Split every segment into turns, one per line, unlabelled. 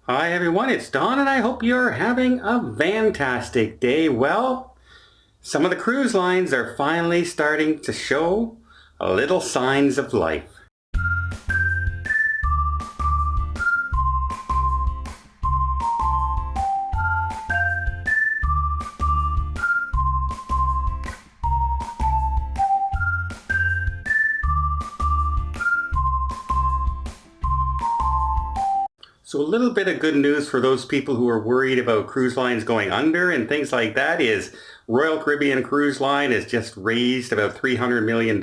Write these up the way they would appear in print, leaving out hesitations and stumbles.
Hi everyone, it's Don and I hope you're having a fantastic day. Well, some of the cruise lines are finally starting to show a little signs of life. So a little bit of good news for those people who are worried about cruise lines going under and things like that is Royal Caribbean Cruise Line has just raised about $300 million.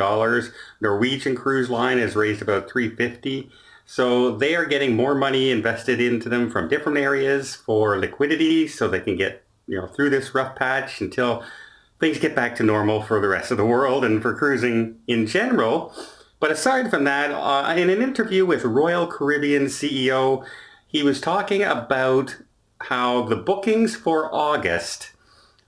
Norwegian Cruise Line has raised about $350. So they are getting more money invested into them from different areas for liquidity so they can get through this rough patch until things get back to normal for the rest of the world and for cruising in general. But aside from that, in an interview with Royal Caribbean CEO, he was talking about how the bookings for August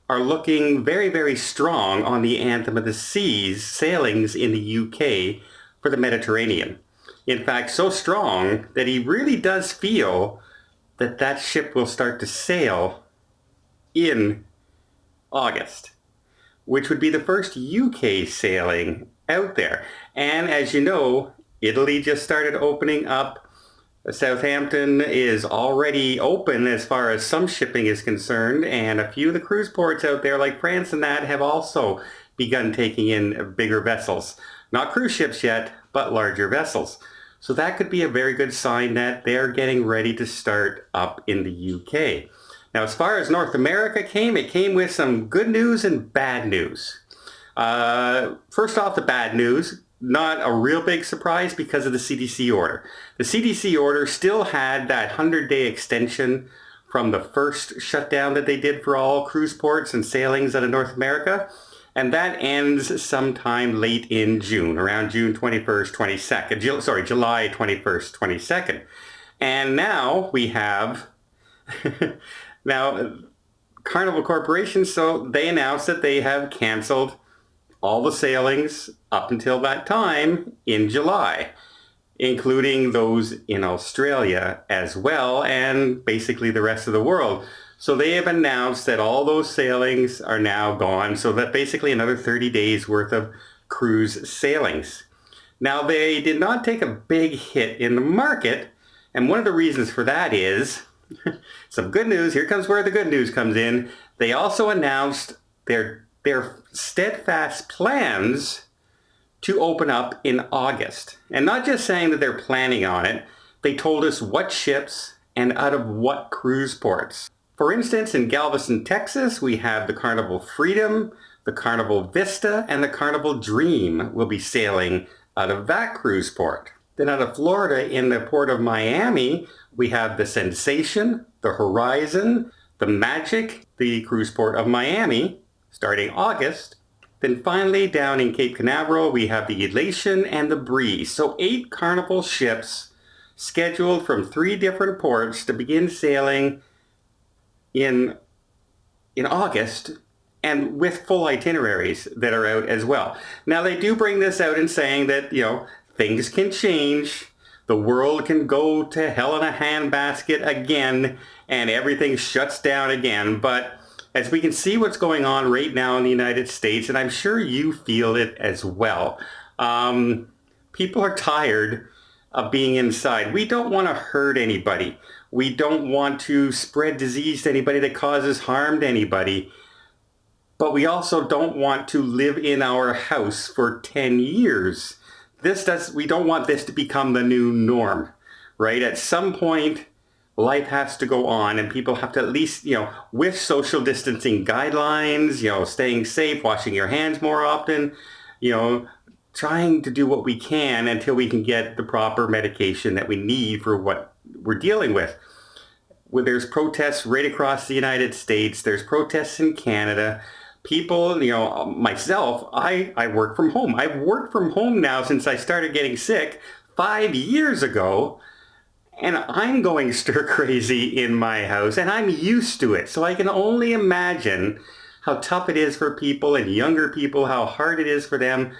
are looking very, very strong on the Anthem of the Seas sailings in the UK for the Mediterranean. In fact, so strong that he really does feel that that ship will start to sail in August, which would be the first UK sailing out there. And as you know, Italy just started opening up. Southampton is already open as far as some shipping is concerned, and a few of the cruise ports out there like France and that have also begun taking in bigger vessels. Not cruise ships yet, but larger vessels. So that could be a very good sign that they're getting ready to start up in the UK. Now, as far as North America it came with some good news and bad news. First off, the bad news. Not a real big surprise because of the CDC order. The CDC order still had that 100-day extension from the first shutdown that they did for all cruise ports and sailings out of North America. And that ends sometime late in June, around June 21st, 22nd. July 21st, 22nd. And now we have, Carnival Corporation, so they announced that they have canceled all the sailings up until that time in July, including those in Australia as well, and basically the rest of the world. So they have announced that all those sailings are now gone, so that basically another 30 days worth of cruise sailings. Now, they did not take a big hit in the market, and one of the reasons for that is some good news. Here comes where the good news comes in. They also announced their steadfast plans to open up in August. And not just saying that they're planning on it, they told us what ships and out of what cruise ports. For instance, in Galveston, Texas, we have the Carnival Freedom, the Carnival Vista, and the Carnival Dream will be sailing out of that cruise port. Then out of Florida, in the port of Miami, we have the Sensation, the Horizon, the Magic, the cruise port of Miami, starting August. Then finally, down in Cape Canaveral, we have the Elation and the Breeze. So 8 Carnival ships scheduled from 3 different ports to begin sailing in August, and with full itineraries that are out as well. Now, they do bring this out in saying that, things can change. The world can go to hell in a handbasket again, and everything shuts down again. But as we can see what's going on right now in the United States, and I'm sure you feel it as well, people are tired of being inside. We don't want to hurt anybody. We don't want to spread disease to anybody that causes harm to anybody. But we also don't want to live in our house for 10 years. We don't want this to become the new norm, right? At some point, life has to go on, and people have to at least, with social distancing guidelines, staying safe, washing your hands more often, trying to do what we can until we can get the proper medication that we need for what we're dealing with. There's protests right across the United States. There's protests in Canada. People, myself, I work from home. I've worked from home now since I started getting sick 5 years ago. And I'm going stir crazy in my house, and I'm used to it. So I can only imagine how tough it is for people and younger people, how hard it is for them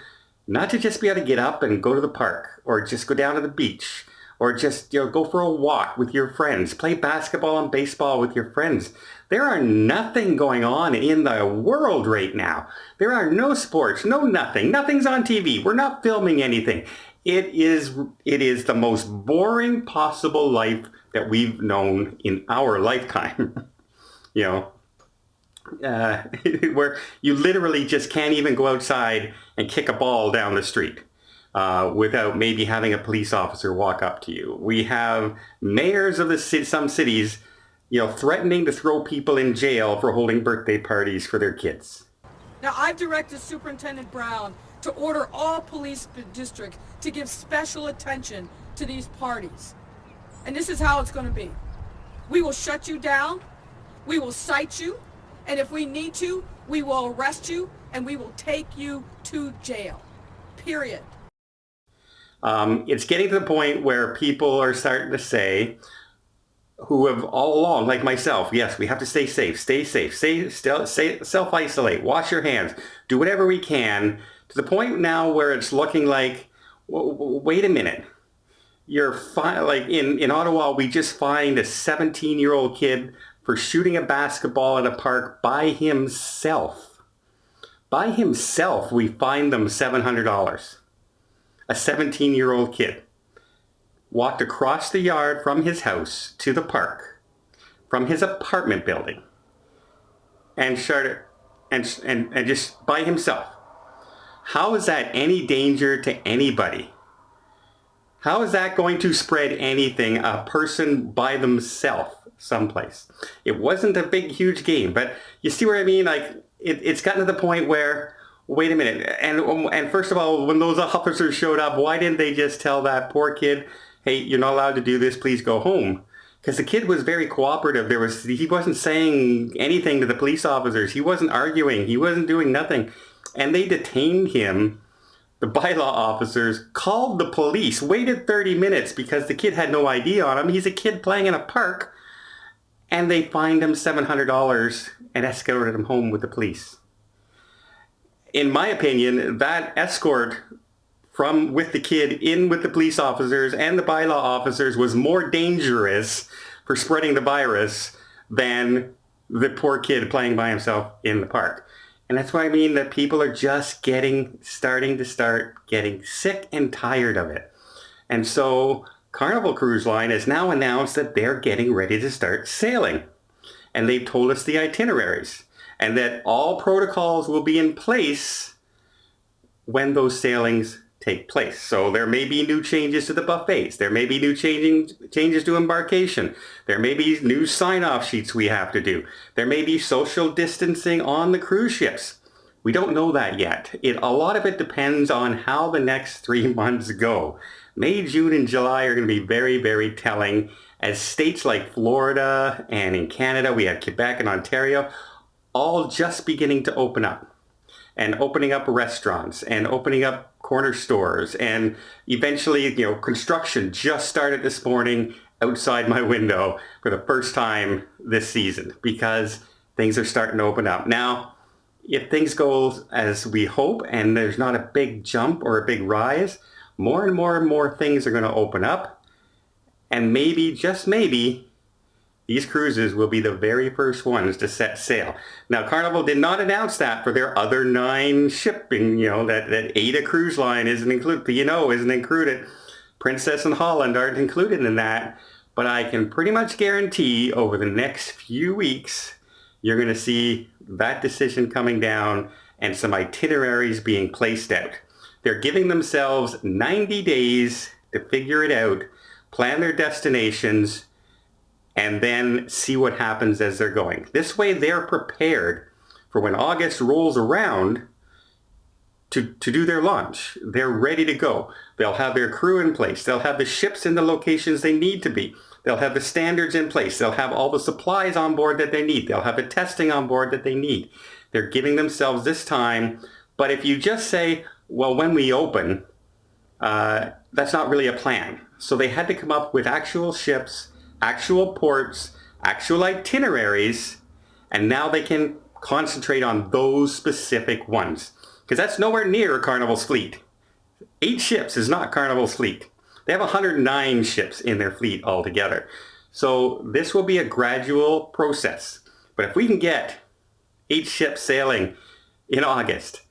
not to just be able to get up and go to the park or just go down to the beach or just go for a walk with your friends, play basketball and baseball with your friends. There are nothing going on in the world right now. There are no sports, no nothing. Nothing's on TV. We're not filming anything. It is the most boring possible life that we've known in our lifetime. you know, where you literally just can't even go outside and kick a ball down the street. Without maybe having a police officer walk up to you. We have mayors of some cities, threatening to throw people in jail for holding birthday parties for their kids.
Now, I've directed Superintendent Brown to order all police districts to give special attention to these parties. And this is how it's going to be. We will shut you down, we will cite you, and if we need to, we will arrest you, and we will take you to jail. Period.
It's getting to the point where people are starting to say, who have all along, like myself, yes, we have to stay safe, self-isolate, wash your hands, do whatever we can, to the point now where it's looking like, wait a minute, like in Ottawa, we just fined a 17-year-old kid for shooting a basketball in a park by himself. By himself, we fined them $700. A 17-year-old kid walked across the yard from his house to the park, from his apartment building, and started, and just by himself. How is that any danger to anybody? How is that going to spread anything, a person by themselves someplace? It wasn't a big, huge game, but you see what I mean? Like, it's gotten to the point where, wait a minute, and first of all, when those officers showed up, why didn't they just tell that poor kid, hey, you're not allowed to do this, please go home? Because the kid was very cooperative. He wasn't saying anything to the police officers. He wasn't arguing. He wasn't doing nothing. And they detained him. The bylaw officers called the police, waited 30 minutes because the kid had no ID on him. He's a kid playing in a park. And they fined him $700 and escorted him home with the police. In my opinion, that escort with the kid in with the police officers and the bylaw officers was more dangerous for spreading the virus than the poor kid playing by himself in the park. And that's why I mean that people are just starting to getting sick and tired of it. And so Carnival Cruise Line has now announced that they're getting ready to start sailing. And they've told us the itineraries. And that all protocols will be in place when those sailings take place. So there may be new changes to the buffets. There may be new changes to embarkation. There may be new sign-off sheets we have to do. There may be social distancing on the cruise ships. We don't know that yet. A lot of it depends on how the next 3 months go. May, June, and July are going to be very, very telling, as states like Florida and in Canada, we have Quebec and Ontario, all just beginning to open up, and opening up restaurants and opening up corner stores, and eventually, construction just started this morning outside my window for the first time this season because things are starting to open up. Now, if things go as we hope and there's not a big jump or a big rise, more and more and more things are going to open up, and maybe, just maybe, these cruises will be the very first ones to set sail. Now, Carnival did not announce that for their other 9 shipping, that Ada Cruise Line isn't included, isn't included. Princess and Holland aren't included in that. But I can pretty much guarantee over the next few weeks, you're going to see that decision coming down and some itineraries being placed out. They're giving themselves 90 days to figure it out, plan their destinations, and then see what happens as they're going. This way they're prepared for when August rolls around to do their launch. They're ready to go. They'll have their crew in place. They'll have the ships in the locations they need to be. They'll have the standards in place. They'll have all the supplies on board that they need. They'll have the testing on board that they need. They're giving themselves this time. But if you just say, well, when we open, that's not really a plan. So they had to come up with actual ships, actual ports, actual itineraries, and now they can concentrate on those specific ones. Because that's nowhere near Carnival's fleet. 8 ships is not Carnival's fleet. They have 109 ships in their fleet altogether. So this will be a gradual process. But if we can get 8 ships sailing in August,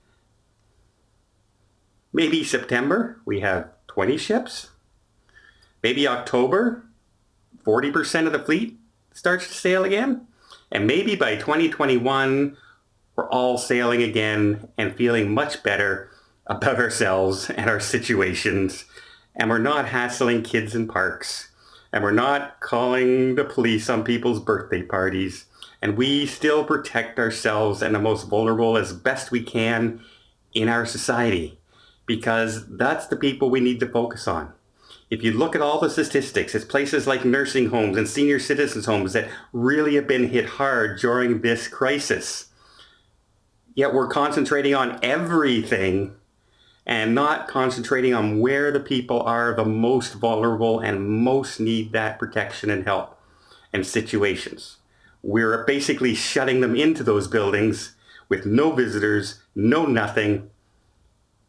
maybe September, we have 20 ships. Maybe October, 40% of the fleet starts to sail again. And maybe by 2021, we're all sailing again and feeling much better about ourselves and our situations. And we're not hassling kids in parks. And we're not calling the police on people's birthday parties. And we still protect ourselves and the most vulnerable as best we can in our society. Because that's the people we need to focus on. If you look at all the statistics, it's places like nursing homes and senior citizens homes that really have been hit hard during this crisis. Yet we're concentrating on everything and not concentrating on where the people are the most vulnerable and most need that protection and help and situations. We're basically shutting them into those buildings with no visitors, no nothing,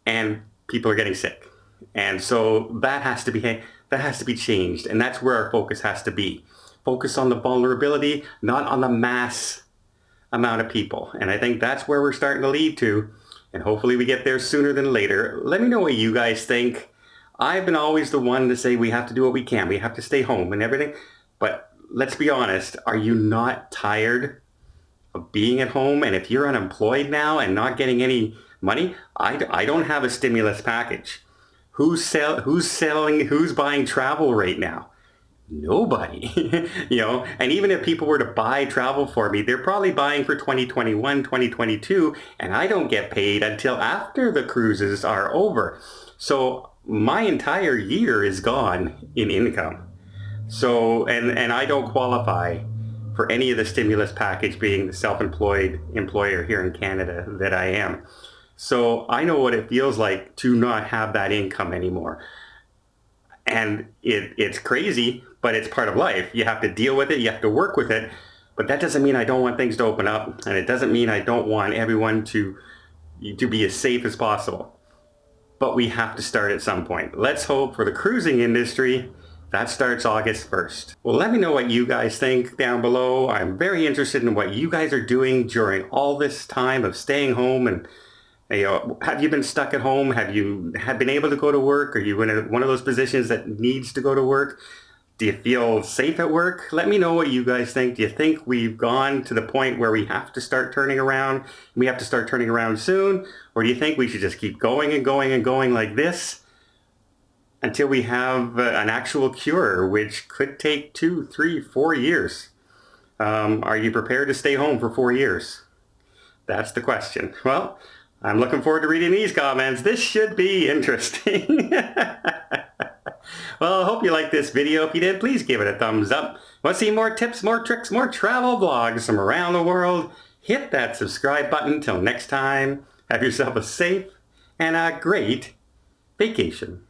and people are getting sick. And so that has to be changed, and that's where our focus has to be. Focus on the vulnerability, not on the mass amount of people. And I think that's where we're starting to lead to, and hopefully we get there sooner than later. Let me know what you guys think. I've been always the one to say we have to do what we can. We have to stay home and everything. But let's be honest, are you not tired of being at home? And if you're unemployed now and not getting any money, I don't have a stimulus package. Who's buying travel right now? Nobody. And even if people were to buy travel for me, they're probably buying for 2021, 2022, and I don't get paid until after the cruises are over. So my entire year is gone in income. So, and I don't qualify for any of the stimulus package, being the self-employed employer here in Canada that I am. So I know what it feels like to not have that income anymore. And it's crazy, but it's part of life. You have to deal with it. You have to work with it. But that doesn't mean I don't want things to open up. And it doesn't mean I don't want everyone to be as safe as possible. But we have to start at some point. Let's hope for the cruising industry that starts August 1st. Well, let me know what you guys think down below. I'm very interested in what you guys are doing during all this time of staying home. And have you been stuck at home? Have you been able to go to work? Are you in one of those positions that needs to go to work? Do you feel safe at work? Let me know what you guys think. Do you think we've gone to the point where we have to start turning around? We have to start turning around soon? Or do you think we should just keep going and going and going like this until we have an actual cure, which could take 2, 3, 4 years? Are you prepared to stay home for 4 years? That's the question. Well, I'm looking forward to reading these comments. This should be interesting. Well, I hope you liked this video. If you did, please give it a thumbs up. Want to see more tips, more tricks, more travel vlogs from around the world? Hit that subscribe button. Till next time, have yourself a safe and a great vacation.